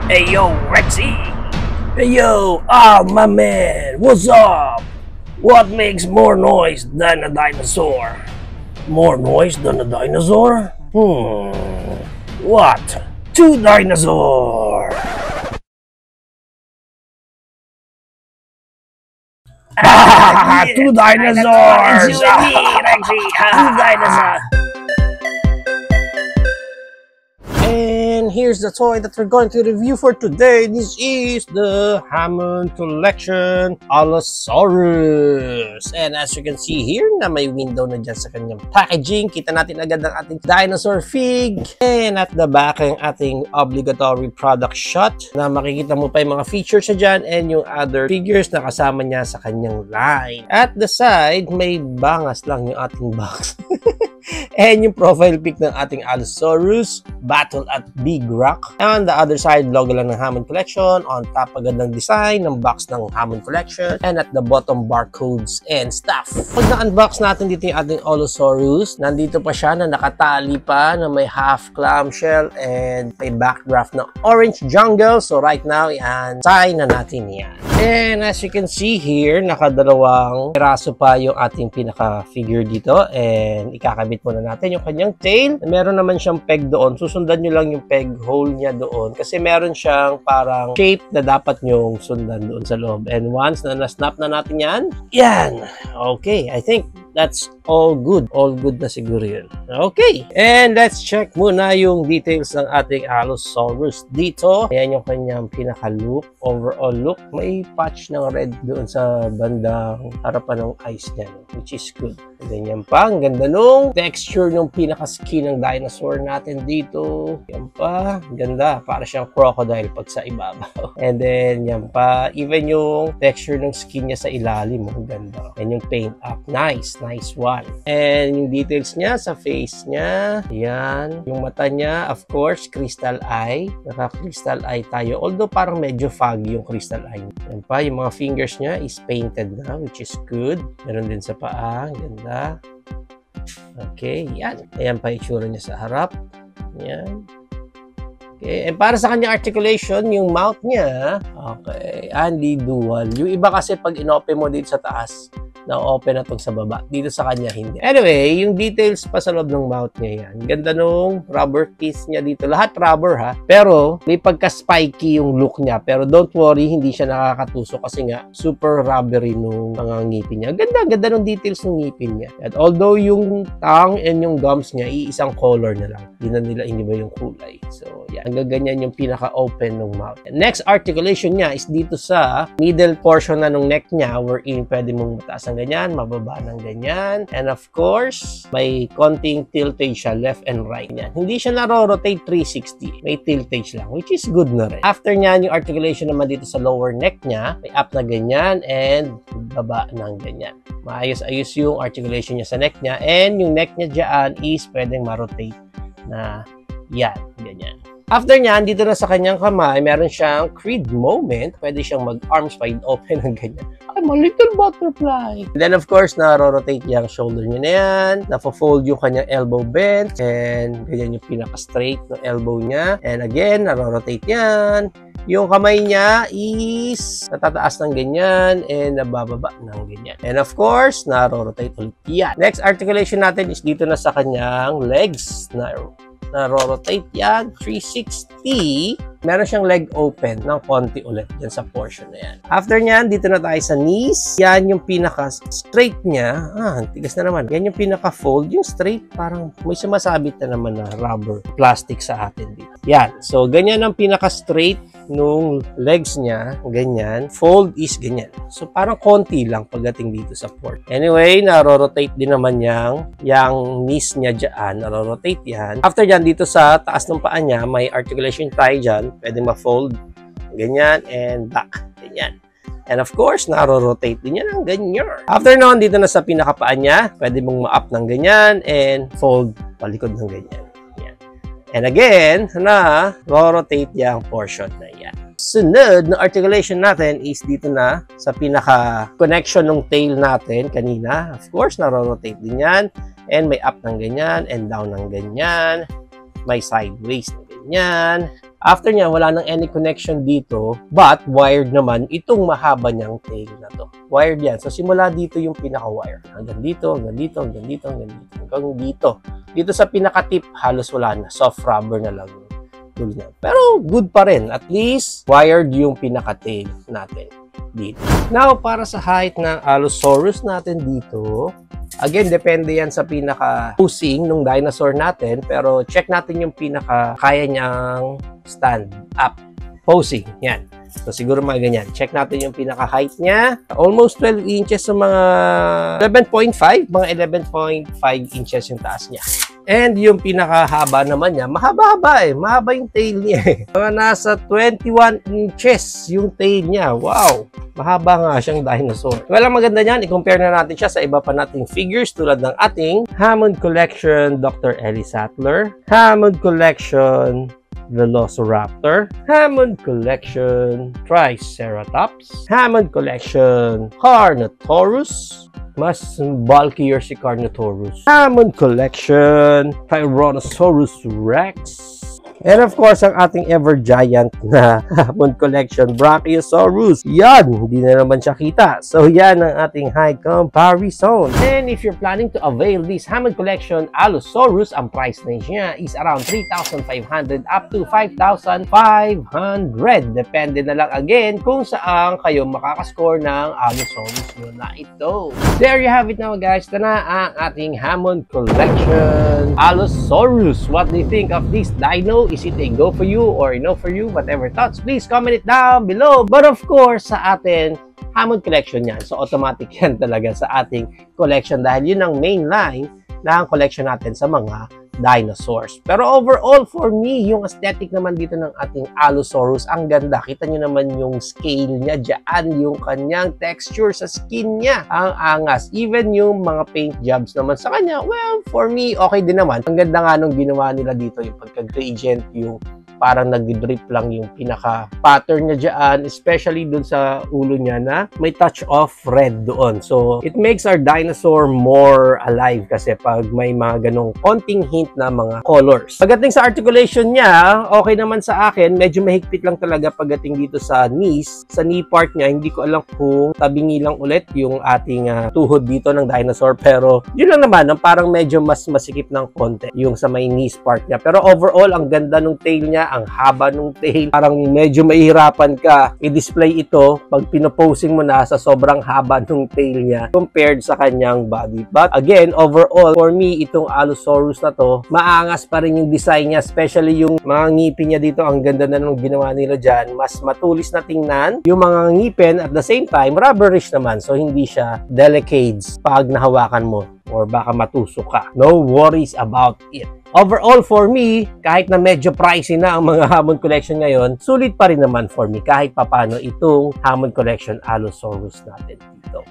Hey yo, Rexy! Hey yo, my man, what's up? What makes more noise than a dinosaur? More noise than a dinosaur? What? Two dinosaurs! Two dinosaurs! It's you and me, Rexy! Two dinosaurs! And here's the toy that we're going to review for today. This is the Hammond Collection Allosaurus. And as you can see here, na may window na dyan sa kanyang packaging. Kita natin agad ang ating dinosaur fig. And at the back, ang ating obligatory product shot na makikita mo pa yung mga features na dyan and yung other figures na kasama niya sa kanyang line. At the side, may bangas lang yung ating box. And yung profile pic ng ating Allosaurus, Battle at Big Rock. And on the other side, logo lang ng Hammond Collection. On top, agandang design ng box ng Hammond Collection. And at the bottom, barcodes and stuff. Pag na-unbox natin dito yung ating Allosaurus, nandito pa siya na nakatali pa na may half clamshell and may backdraft ng orange jungle. So right now, i-untie na natin yan. And as you can see here, nakadalawang piraso pa yung ating pinaka-figure dito. And ikakabit muna natin yung kanyang tail. Meron naman siyang peg doon. Susundan nyo lang yung peg hole niya doon. Kasi meron siyang parang shape na dapat nyong sundan doon sa loob. And once na na-snap na natin yan. Okay, I think that's all good. All good na siguro yun. Okay, and let's check muna yung details ng ating Allosaurus dito. Ayan yung kanyang pinaka-look. Overall look. May patch ng red doon sa bandang harapan ng eyes niya, which is good. Ganyan pa. Ang ganda nung texture ng pinaka-skin ng dinosaur natin dito. Yan pa. Ganda. Para siyang crocodile pag sa ibabaw. And then, yan pa. Even yung texture ng skin niya sa ilalim. Ang ganda. And yung paint up. Nice. Nice one. And yung details niya sa face niya. Yan. Yung mata niya, of course, crystal eye. Naka-crystal eye tayo. Although parang medyo foggy yung crystal eye. Yan pa. Yung mga fingers niya is painted na, which is good. Meron din sa paa. Ganda. Okay, yan. Ayan pa itsura niya sa harap. Yan. Okay, and para sa kanyang articulation, yung mouth niya, okay, hindi dual. Yung iba kasi pag inopen mo dito sa taas, na-open na itong sa baba. Dito sa kanya, hindi. Anyway, yung details pa sa loob ng mouth niya yan. Ganda nung rubber piece niya dito. Lahat rubber ha. Pero, may pagka-spiky yung look niya. Pero don't worry, hindi siya nakakatusok kasi nga, super rubbery nung mga ngipin niya. Ganda nung details ng ngipin niya. At although yung tongue and yung gums niya, iisang color na lang. Hindi na nila iniba yung kulay. So, yan. Hanggang ganyan yung pinaka-open ng mouth. And next articulation niya is dito sa middle portion na nung neck niya wherein pwede mong mataas ng ganyan, mababa ng ganyan. And of course, may konting tiltage siya left and right niyan. Hindi siya naro-rotate 360. May tiltage lang, which is good na rin. After niyan, yung articulation naman dito sa lower neck niya, may up na ganyan and baba ng ganyan. Maayos-ayos yung articulation niya sa neck niya. And yung neck niya dyan is pwedeng ma-rotate na yan, ganyan. After nyan, dito na sa kanyang kamay, meron siyang creed moment. Pwede siyang mag-arms wide open ng ganyan. I'm a little butterfly. And then, of course, na-rotate niya ang shoulder niya na yan. Na-fold yung kanyang elbow bent. And ganyan yung pinaka-straight ng elbow niya. And again, na-rotate yan. Yung kamay niya is natataas ng ganyan and nabababa ng ganyan. And of course, na-rotate ulit yan. Next articulation natin is dito na sa kanyang legs. Na-rotate yan, 360. Meron siyang leg open ng konti ulit dyan sa portion na yan. After nyan, dito na tayo sa knees. Yan yung pinaka-straight niya. Tigas na naman. Yan yung pinaka-fold. Yung straight, parang may sumasabit na naman na rubber plastic sa atin dito. Yan. So, ganyan ang pinaka-straight nung legs niya. Ganyan. Fold is ganyan. So, parang konti lang pagdating dito sa port. Anyway, na-rotate din naman yung knees niya dyan. Na-rotate yan. After dyan, dito sa taas ng paa niya, may articulation tayo dyan. Pwede ma-fold. Ganyan. And back. Ganyan. And of course, naro-rotate din yan ng ganyan. After nun, dito na sa pinakapaan niya, pwede mong ma-up ng ganyan and fold palikod ng ganyan. Yan. And again, na-rotate yung portion na yan. Sunod na articulation natin is dito na sa pinaka-connection ng tail natin kanina. Of course, naro-rotate din yan. And may up ng ganyan and down ng ganyan. May sideways ng ganyan. After niya, wala nang any connection dito, but wired naman itong mahaba niyang tail na to. Wired yan. So, simula dito yung pinaka-wire. Hanggang dito, hanggang dito, hanggang dito, hanggang dito, hanggang dito. Dito sa pinaka-tip, halos wala na. Soft rubber na lang yung tool niya. Pero, good pa rin. At least, wired yung pinaka-tail natin dito. Now, para sa height ng Allosaurus natin dito, again, depende yan sa pinaka-posing ng dinosaur natin. Pero, check natin yung pinaka-kaya niyang stand-up posing. Yan. So, siguro mga ganyan. Check natin yung pinaka-height niya. Almost 12 inches sa mga 11.5. Mga 11.5 inches yung taas niya. And yung pinaka-haba naman niya, mahaba-haba eh. Mahaba yung tail niya eh. Mga nasa 21 inches yung tail niya. Wow! Mahaba nga siyang dinosaur. Well, ang maganda niyan, i-compare na natin siya sa iba pa nating figures tulad ng ating Hammond Collection Dr. Ellie Sattler, Hammond Collection Velociraptor, Hammond Collection Triceratops, Hammond Collection Carnotaurus, mas bulkier si Carnotaurus, Hammond Collection Tyrannosaurus Rex, and of course, ang ating ever giant na Hammond Collection Brachiosaurus. Yan, hindi na naman siya kita. So, yan ang ating high comparison. And if you're planning to avail this Hammond Collection Allosaurus, ang price range niya is around 3,500 up to 5,500. Depende na lang again kung saan kayo makakascore ng Allosaurus nyo na ito. There you have it now, guys. Ito na ang ating Hammond Collection Allosaurus. What do you think of this dino? Is it a go for you or a no for you? Whatever thoughts, please comment it down below. But of course, sa atin, Hammond Collection yan. So, automatic yan talaga sa ating collection dahil yun ang main line ng collection natin sa mga dinosaurs. Pero overall, for me, yung aesthetic naman dito ng ating Allosaurus, ang ganda. Kita nyo naman yung scale niya dyan, yung kanyang texture sa skin niya. Ang angas. Even yung mga paint jobs naman sa kanya, well, for me, okay din naman. Ang ganda nga nung ginawa nila dito, yung pagka-gradient, yung parang nag-drip lang yung pinaka-pattern niya dyan, especially dun sa ulo niya na may touch of red doon. So, it makes our dinosaur more alive kasi pag may mga ganong konting hint na mga colors. Pagdating sa articulation niya, okay naman sa akin. Medyo mahigpit lang talaga pagdating dito sa knees. Sa knee part niya, hindi ko alam kung tabingi lang ulit yung ating tuhod dito ng dinosaur. Pero, yun lang naman, parang medyo mas masikip ng konti yung sa may knees part niya. Pero overall, ang ganda ng tail niya, ang haba ng tail. Parang medyo mahihirapan ka i-display ito pag pinoposing mo na sa sobrang haba ng tail niya compared sa kanyang body. But again, overall, for me, itong Allosaurus na to, maangas pa rin yung design niya, especially yung mga ngipin niya dito. Ang ganda na nung ginawa nila dyan. Mas matulis na tingnan yung mga ngipin, at the same time, rubberish naman. So, hindi siya delicate pag nahawakan mo or baka matusok ka. No worries about it. Overall, for me, kahit na medyo pricey na ang mga Hammond Collection ngayon, sulit pa rin naman for me kahit papano itong Hammond Collection Allosaurus natin dito.